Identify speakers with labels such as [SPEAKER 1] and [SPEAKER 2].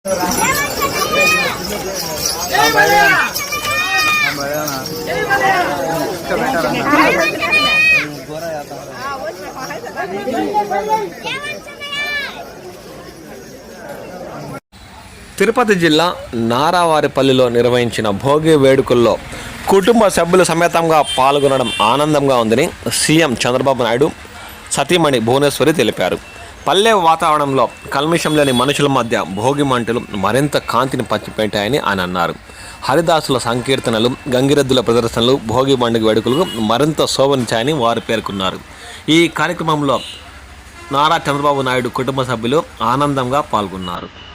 [SPEAKER 1] తిరుపతి జిల్లా నారావారిపల్లిలో నిర్వహించిన భోగి వేడుకల్లో కుటుంబ సభ్యులు సమేతంగా పాల్గొనడం ఆనందంగా ఉందని సీఎం చంద్రబాబు నాయుడు సతీమణి భువనేశ్వరి తెలిపారు. పల్లె వాతావరణంలో కల్మిషం లేని మనుషుల మధ్య భోగి మంటలు మరింత కాంతిని పంచిపెట్టాయని ఆయన అన్నారు. హరిదాసుల సంకీర్తనలు, గంగిరెద్దుల ప్రదర్శనలు భోగి పండుగ వేడుకలకు మరింత శోభనిచ్చాయని వారు పేర్కొన్నారు. ఈ కార్యక్రమంలో నారా చంద్రబాబు నాయుడు కుటుంబ సభ్యులు ఆనందంగా పాల్గొన్నారు.